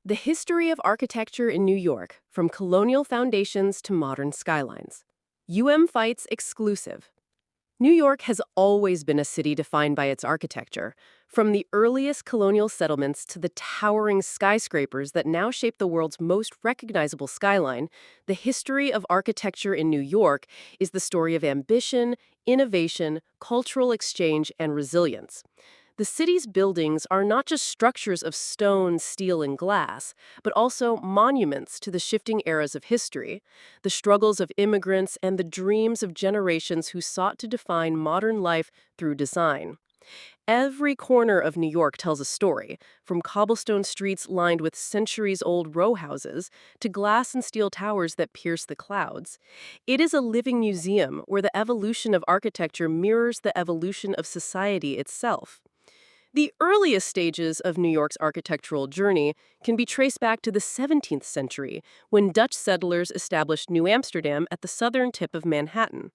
The history of architecture in New York, from colonial foundations to modern skylines. Fights exclusive. New York has always been a city defined by its architecture, from the earliest colonial settlements to the towering skyscrapers that now shape the world's most recognizable skyline. The history of architecture in New York is the story of ambition, innovation, cultural exchange, and resilience. The city's buildings are not just structures of stone, steel, and glass, but also monuments to the shifting eras of history, the struggles of immigrants, and the dreams of generations who sought to define modern life through design. Every corner of New York tells a story, from cobblestone streets lined with centuries-old row houses to glass and steel towers that pierce the clouds. It is a living museum where the evolution of architecture mirrors the evolution of society itself. The earliest stages of New York's architectural journey can be traced back to the 17th century, when Dutch settlers established New Amsterdam at the southern tip of Manhattan.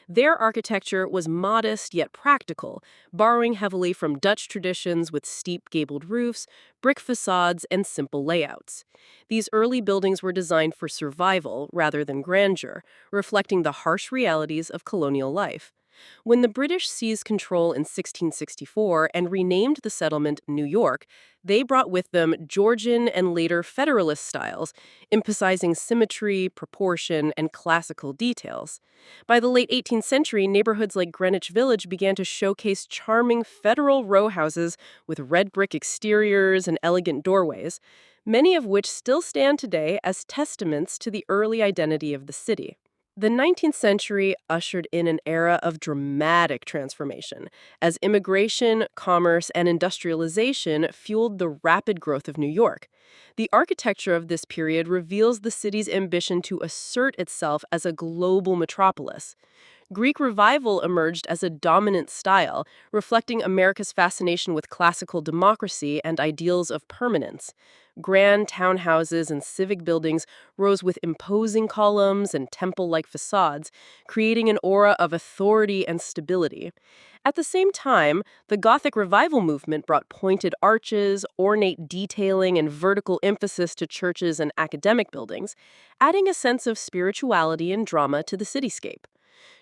Their architecture was modest yet practical, borrowing heavily from Dutch traditions with steep gabled roofs, brick facades, and simple layouts. These early buildings were designed for survival rather than grandeur, reflecting the harsh realities of colonial life. When the British seized control in 1664 and renamed the settlement New York, they brought with them Georgian and later Federalist styles, emphasizing symmetry, proportion, and classical details. By the late 18th century, neighborhoods like Greenwich Village began to showcase charming federal row houses with red brick exteriors and elegant doorways, many of which still stand today as testaments to the early identity of the city. The 19th century ushered in an era of dramatic transformation as immigration, commerce, and industrialization fueled the rapid growth of New York. The architecture of this period reveals the city's ambition to assert itself as a global metropolis. Greek revival emerged as a dominant style, reflecting America's fascination with classical democracy and ideals of permanence. Grand townhouses and civic buildings rose with imposing columns and temple-like facades, creating an aura of authority and stability. At the same time, the Gothic revival movement brought pointed arches, ornate detailing, and vertical emphasis to churches and academic buildings, adding a sense of spirituality and drama to the cityscape.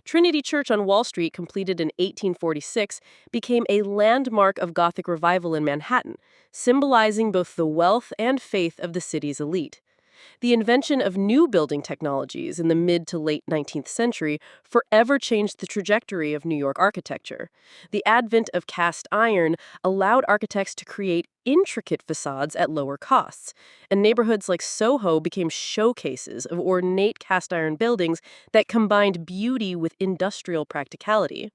Trinity Church on Wall Street, completed in 1846, became a landmark of Gothic revival in Manhattan, symbolizing both the wealth and faith of the city's elite. The invention of new building technologies in the mid to late 19th century forever changed the trajectory of New York architecture. The advent of cast iron allowed architects to create intricate facades at lower costs, and neighborhoods like Soho became showcases of ornate cast iron buildings that combined beauty with industrial practicality.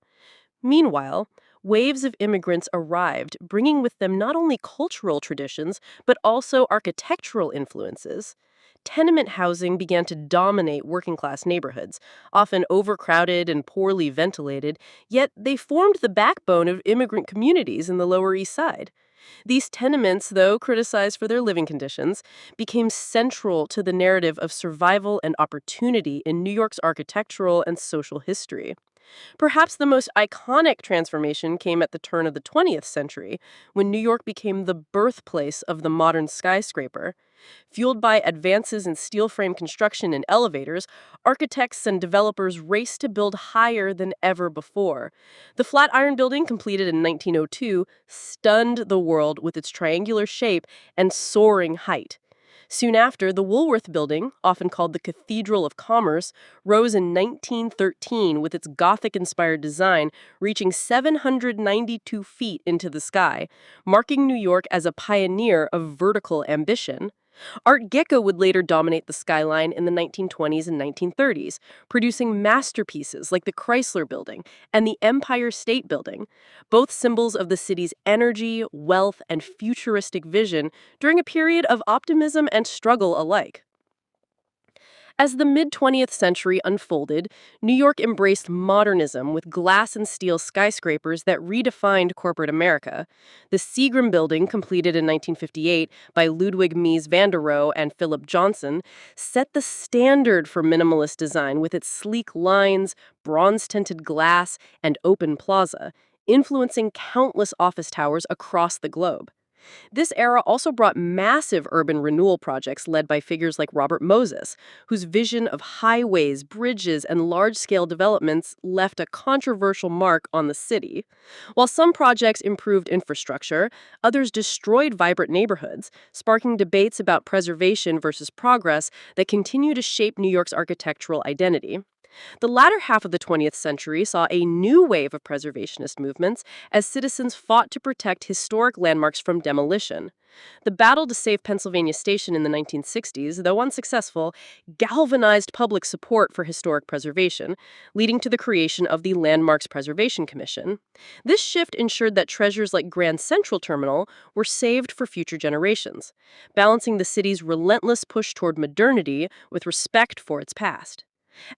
Meanwhile, waves of immigrants arrived, bringing with them not only cultural traditions, but also architectural influences. Tenement housing began to dominate working-class neighborhoods, often overcrowded and poorly ventilated, yet they formed the backbone of immigrant communities in the Lower East Side. These tenements, though criticized for their living conditions, became central to the narrative of survival and opportunity in New York's architectural and social history. Perhaps the most iconic transformation came at the turn of the 20th century, when New York became the birthplace of the modern skyscraper. Fueled by advances in steel frame construction and elevators, architects and developers raced to build higher than ever before. The Flatiron Building, completed in 1902, stunned the world with its triangular shape and soaring height. Soon after, the Woolworth Building, often called the Cathedral of Commerce, rose in 1913 with its Gothic-inspired design, reaching 792 feet into the sky, marking New York as a pioneer of vertical ambition. Art Deco would later dominate the skyline in the 1920s and 1930s, producing masterpieces like the Chrysler Building and the Empire State Building, both symbols of the city's energy, wealth, and futuristic vision during a period of optimism and struggle alike. As the mid-20th century unfolded, New York embraced modernism with glass and steel skyscrapers that redefined corporate America. The Seagram Building, completed in 1958 by Ludwig Mies van der Rohe and Philip Johnson, set the standard for minimalist design with its sleek lines, bronze-tinted glass, and open plaza, influencing countless office towers across the globe. This era also brought massive urban renewal projects led by figures like Robert Moses, whose vision of highways, bridges, and large-scale developments left a controversial mark on the city. While some projects improved infrastructure, others destroyed vibrant neighborhoods, sparking debates about preservation versus progress that continue to shape New York's architectural identity. The latter half of the 20th century saw a new wave of preservationist movements as citizens fought to protect historic landmarks from demolition. The battle to save Pennsylvania Station in the 1960s, though unsuccessful, galvanized public support for historic preservation, leading to the creation of the Landmarks Preservation Commission. This shift ensured that treasures like Grand Central Terminal were saved for future generations, balancing the city's relentless push toward modernity with respect for its past.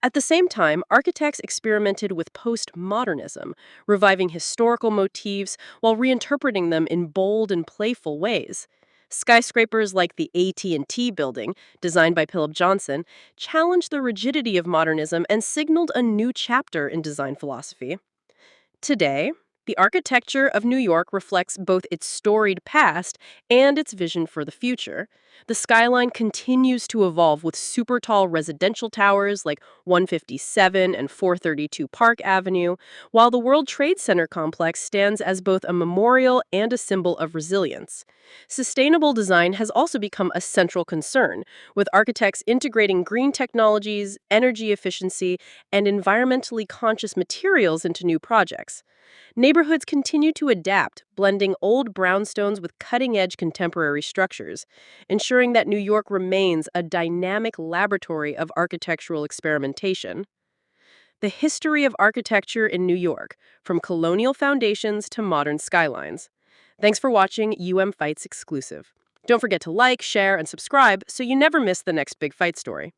At the same time, architects experimented with postmodernism, reviving historical motifs while reinterpreting them in bold and playful ways. Skyscrapers like the AT&T building, designed by Philip Johnson, challenged the rigidity of modernism and signaled a new chapter in design philosophy. Today, the architecture of New York reflects both its storied past and its vision for the future. The skyline continues to evolve with super tall residential towers like 157 and 432 Park Avenue, while the World Trade Center complex stands as both a memorial and a symbol of resilience. Sustainable design has also become a central concern, with architects integrating green technologies, energy efficiency, and environmentally conscious materials into new projects. Neighborhoods continue to adapt, blending old brownstones with cutting-edge contemporary structures, ensuring that New York remains a dynamic laboratory of architectural experimentation. The history of architecture in New York, from colonial foundations to modern skylines. Thanks for watching Fights exclusive. Don't forget to like, share, and subscribe so you never miss the next big fight story.